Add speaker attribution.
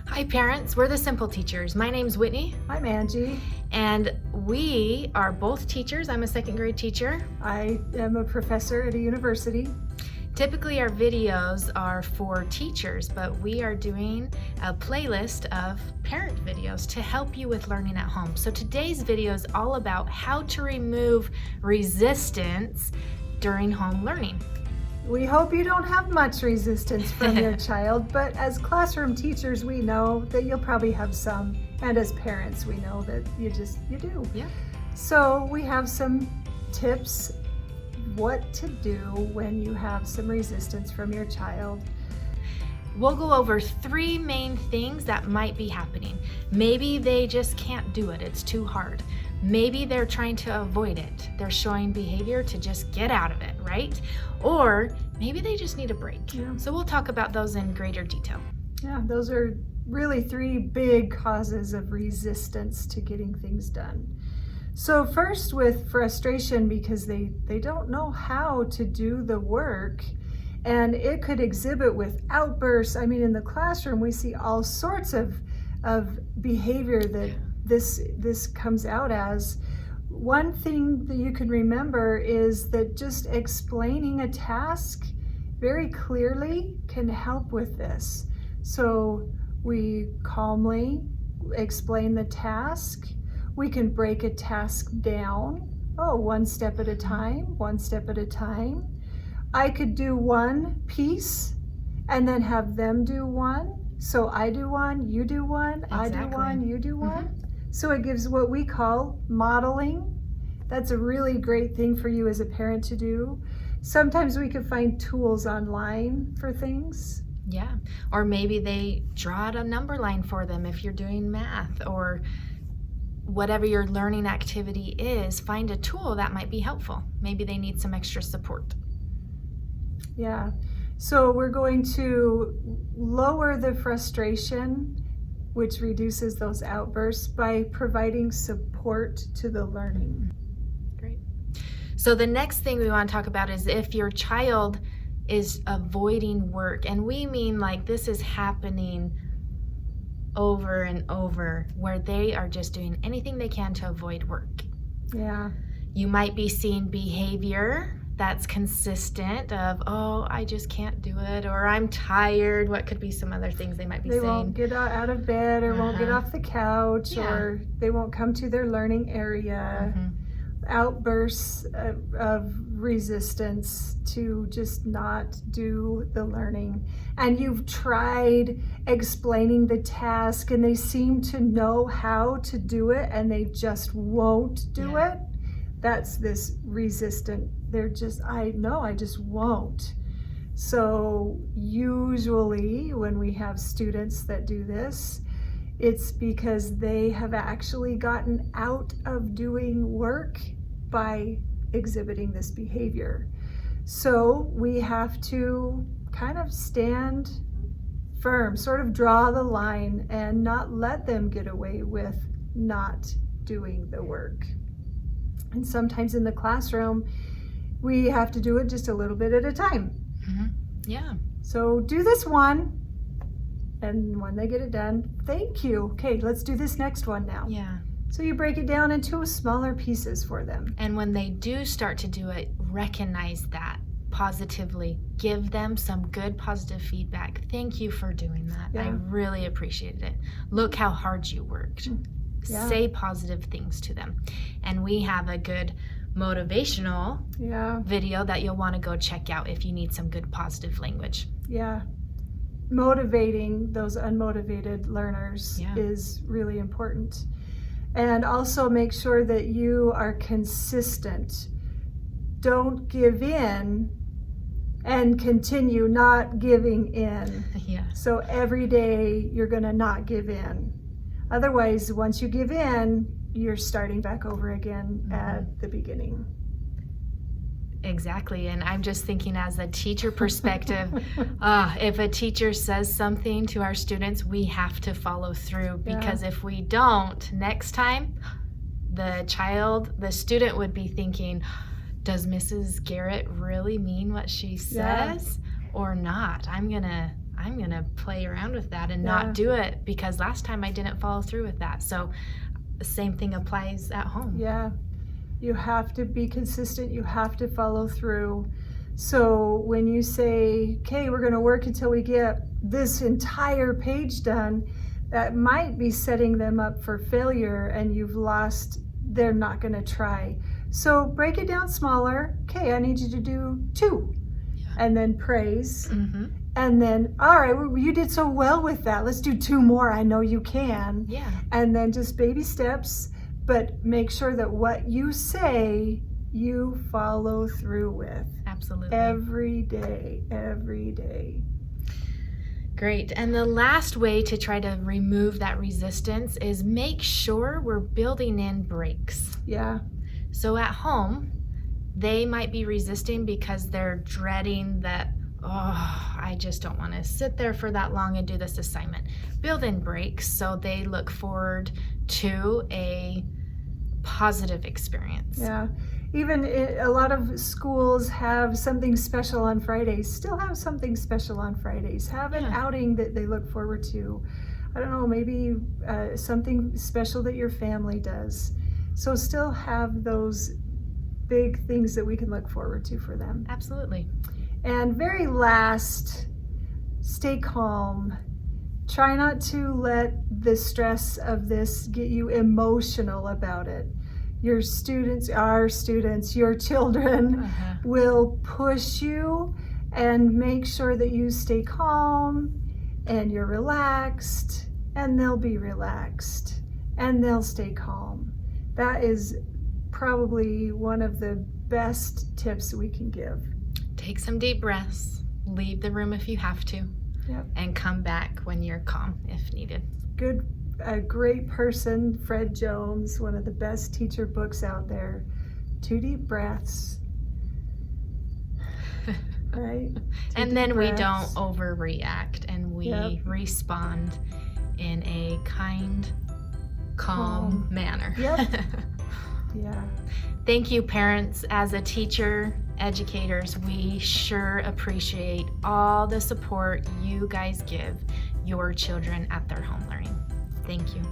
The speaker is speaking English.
Speaker 1: Hi parents, we're the Simple Teachers. My name's Whitney
Speaker 2: I'm Angie.
Speaker 1: and we are both teachers. I'm a second grade teacher.
Speaker 2: I am a professor at a university.
Speaker 1: Typically our videos are for teachers, but we are doing a playlist of parent videos to help you with learning at home. So today's video is all about how to remove resistance during home learning.
Speaker 2: We hope you don't have much resistance from your child, but as classroom teachers, we know that you'll probably have some. And as parents, we know that you do.
Speaker 1: Yeah.
Speaker 2: So we have some tips what to do when you have some resistance from your child.
Speaker 1: We'll go over three main things that might be happening. Maybe they just can't do it, it's too hard. Maybe they're trying to avoid it. They're showing behavior to just get out of it, right? Or maybe they just need a break.
Speaker 2: Yeah.
Speaker 1: So we'll talk about those in greater detail.
Speaker 2: Yeah, those are really three big causes of resistance to getting things done. So first, with frustration because they don't know how to do the work, and it could exhibit with outbursts. I mean, in the classroom, we see all sorts of behavior that this comes out as. One thing that you can remember is that just explaining a task very clearly can help with this. So we calmly explain the task. We can break a task down. One step at a time, one step at a time. I could do one piece and then have them do one. So I do one, you do one,
Speaker 1: Exactly.
Speaker 2: I do one, you do one. So it gives what we call modeling. That's a really great thing for you as a parent to do. Sometimes we can find tools online for things.
Speaker 1: Yeah, or maybe they draw out a number line for them if you're doing math, or whatever your learning activity is, find a tool that might be helpful. Maybe they need some extra support.
Speaker 2: Yeah, so we're going to lower the frustration, which reduces those outbursts, by providing support to the learning.
Speaker 1: Great. So the next thing we want to talk about is if your child is avoiding work, and we mean like this is happening over and over, where they are just doing anything they can to avoid work.
Speaker 2: Yeah.
Speaker 1: You might be seeing behavior that's consistent of, I just can't do it, or I'm tired. What could be some other things they might be saying?
Speaker 2: They won't get out of bed, or won't get off the couch, or they won't come to their learning area. Outbursts of resistance to just not do the learning. And you've tried explaining the task and they seem to know how to do it and they just won't do it. That's this resistant. They're just, I just won't. So usually when we have students that do this, it's because they have actually gotten out of doing work by exhibiting this behavior. So we have to kind of stand firm, sort of draw the line and not let them get away with not doing the work. And sometimes in the classroom, we have to do it just a little bit at a time.
Speaker 1: Yeah.
Speaker 2: So do this one, and when they get it done, thank you. Okay, let's do this next one now.
Speaker 1: Yeah.
Speaker 2: So you break it down into smaller pieces for them.
Speaker 1: And when they do start to do it, recognize that positively. Give them some good positive feedback. Thank you for doing that.
Speaker 2: Yeah.
Speaker 1: I really appreciated it. Look how hard you worked.
Speaker 2: Yeah.
Speaker 1: Say positive things to them. And we have a good motivational video that you'll want to go check out if you need some good positive language.
Speaker 2: Yeah. Motivating those unmotivated learners is really important. And also make sure that you are consistent. Don't give in and continue not giving in. So every day you're going to not give in. Otherwise, once you give in, you're starting back over again at the beginning.
Speaker 1: Exactly. And I'm just thinking as a teacher perspective, if a teacher says something to our students, we have to follow through, because if we don't, next time the student would be thinking, does Mrs. Garrett really mean what she says or not? I'm gonna I'm going to play around with that and
Speaker 2: Yeah.
Speaker 1: not do it because last time I didn't follow through with that. So the same thing applies at home.
Speaker 2: Yeah. You have to be consistent. You have to follow through. So when you say, okay, we're going to work until we get this entire page done, that might be setting them up for failure and you've lost, they're not going to try. So break it down smaller. Okay, I need you to do 2.
Speaker 1: Yeah.
Speaker 2: And then praise.
Speaker 1: Mm-hmm.
Speaker 2: And then, all right, well, you did so well with that. Let's do 2 more. I know you can.
Speaker 1: Yeah.
Speaker 2: And then just baby steps, but make sure that what you say, you follow through with.
Speaker 1: Absolutely.
Speaker 2: Every day, every day.
Speaker 1: Great. And the last way to try to remove that resistance is make sure we're building in breaks.
Speaker 2: Yeah.
Speaker 1: So at home, they might be resisting because they're dreading that, oh, I just don't want to sit there for that long and do this assignment. Build in breaks so they look forward to a positive experience.
Speaker 2: Yeah. Even a lot of schools have something special on Fridays. Still have something special on Fridays. Have an outing that they look forward to. I don't know, maybe something special that your family does. So still have those big things that we can look forward to for them.
Speaker 1: Absolutely.
Speaker 2: And very last, stay calm. Try not to let the stress of this get you emotional about it. Your students, our students, your children will push you, and make sure that you stay calm and you're relaxed, and they'll be relaxed and they'll stay calm. That is probably one of the best tips we can give.
Speaker 1: Take some deep breaths, leave the room if you have to, and come back when you're calm if needed.
Speaker 2: Good. A great person, Fred Jones, one of the best teacher books out there. 2 deep breaths. Right?
Speaker 1: And then we don't overreact and we respond in a kind, calm manner.
Speaker 2: Yep. Yeah.
Speaker 1: Thank you, parents. As a teacher, educators, we sure appreciate all the support you guys give your children at their home learning. Thank you.